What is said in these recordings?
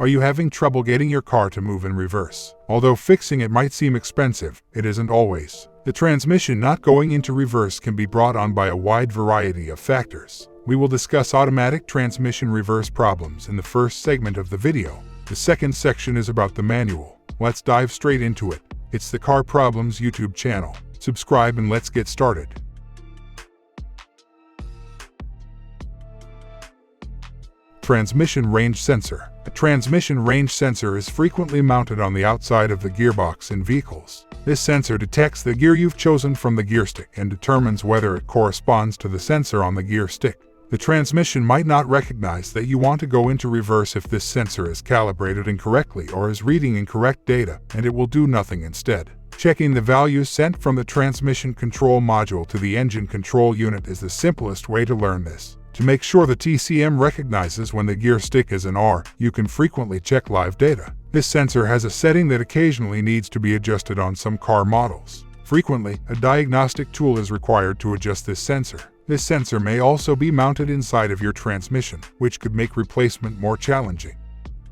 Are you having trouble getting your car to move in reverse? Although fixing it might seem expensive, it isn't always. The transmission not going into reverse can be brought on by a wide variety of factors. We will discuss automatic transmission reverse problems in the first segment of the video. The second section is about the manual. Let's dive straight into it. It's the Car Problems YouTube channel. Subscribe and let's get started. Transmission range sensor. A transmission range sensor is frequently mounted on the outside of the gearbox in vehicles. This sensor detects the gear you've chosen from the gear stick and determines whether it corresponds to the sensor on the gear stick. The transmission might not recognize that you want to go into reverse if this sensor is calibrated incorrectly or is reading incorrect data, and it will do nothing instead. Checking the values sent from the transmission control module to the engine control unit is the simplest way to learn this. To make sure the TCM recognizes when the gear stick is in R, you can frequently check live data. This sensor has a setting that occasionally needs to be adjusted on some car models. Frequently, a diagnostic tool is required to adjust this sensor. This sensor may also be mounted inside of your transmission, which could make replacement more challenging.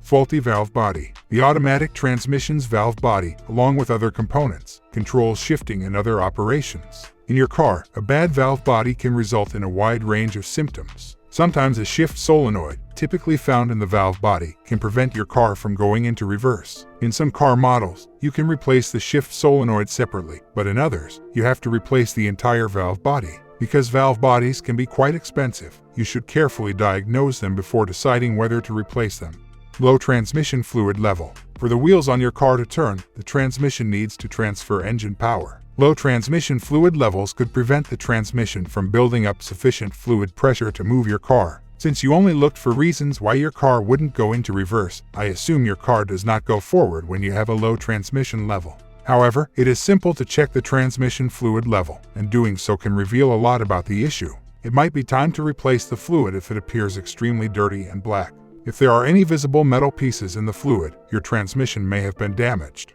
Faulty valve body. The automatic transmission's valve body, along with other components, controls shifting and other operations. In your car, a bad valve body can result in a wide range of symptoms. Sometimes a shift solenoid, typically found in the valve body, can prevent your car from going into reverse. In some car models, you can replace the shift solenoid separately, but in others, you have to replace the entire valve body. Because valve bodies can be quite expensive, you should carefully diagnose them before deciding whether to replace them. Low transmission fluid level. For the wheels on your car to turn, the transmission needs to transfer engine power. Low transmission fluid levels could prevent the transmission from building up sufficient fluid pressure to move your car. Since you only looked for reasons why your car wouldn't go into reverse, I assume your car does not go forward when you have a low transmission level. However, it is simple to check the transmission fluid level, and doing so can reveal a lot about the issue. It might be time to replace the fluid if it appears extremely dirty and black. If there are any visible metal pieces in the fluid, your transmission may have been damaged.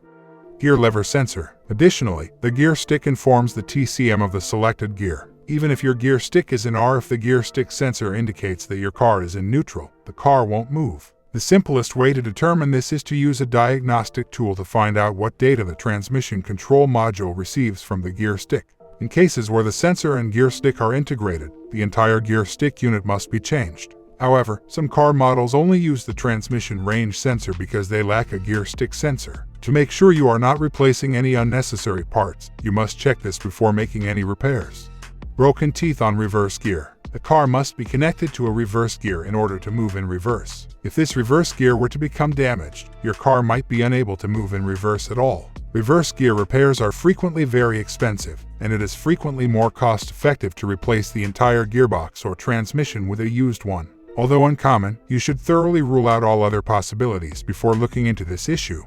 Gear lever sensor. Additionally, the gear stick informs the TCM of the selected gear. Even if your gear stick is in R, if the gear stick sensor indicates that your car is in neutral, the car won't move. The simplest way to determine this is to use a diagnostic tool to find out what data the transmission control module receives from the gear stick. In cases where the sensor and gear stick are integrated, the entire gear stick unit must be changed. However, some car models only use the transmission range sensor because they lack a gear stick sensor. To make sure you are not replacing any unnecessary parts, you must check this before making any repairs. Broken teeth on reverse gear. The car must be connected to a reverse gear in order to move in reverse. If this reverse gear were to become damaged, your car might be unable to move in reverse at all. Reverse gear repairs are frequently very expensive, and it is frequently more cost-effective to replace the entire gearbox or transmission with a used one. Although uncommon, you should thoroughly rule out all other possibilities before looking into this issue.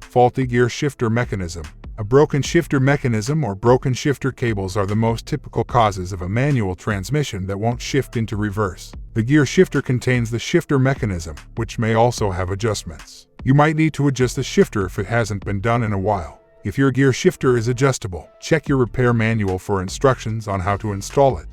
Faulty gear shifter mechanism. A broken shifter mechanism or broken shifter cables are the most typical causes of a manual transmission that won't shift into reverse. The gear shifter contains the shifter mechanism, which may also have adjustments. You might need to adjust the shifter if it hasn't been done in a while. If your gear shifter is adjustable, check your repair manual for instructions on how to install it.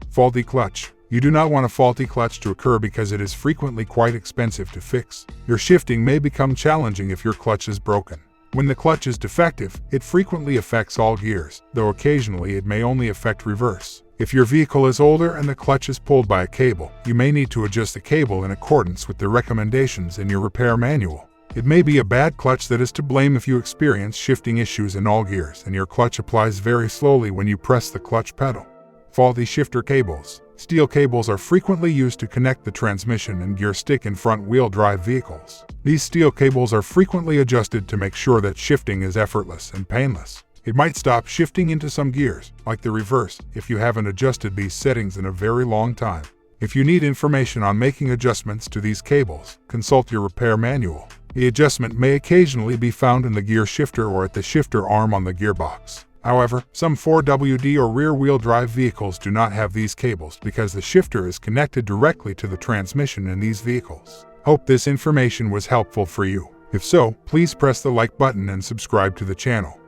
Faulty clutch. You do not want a faulty clutch to occur because it is frequently quite expensive to fix. Your shifting may become challenging if your clutch is broken. When the clutch is defective, it frequently affects all gears, though occasionally it may only affect reverse. If your vehicle is older and the clutch is pulled by a cable, you may need to adjust the cable in accordance with the recommendations in your repair manual. It may be a bad clutch that is to blame if you experience shifting issues in all gears and your clutch applies very slowly when you press the clutch pedal. Faulty shifter cables. Steel cables are frequently used to connect the transmission and gear stick in front-wheel drive vehicles. These steel cables are frequently adjusted to make sure that shifting is effortless and painless. It might stop shifting into some gears, like the reverse, if you haven't adjusted these settings in a very long time. If you need information on making adjustments to these cables, consult your repair manual. The adjustment may occasionally be found in the gear shifter or at the shifter arm on the gearbox. However, some 4WD or rear-wheel drive vehicles do not have these cables because the shifter is connected directly to the transmission in these vehicles. Hope this information was helpful for you. If so, please press the like button and subscribe to the channel.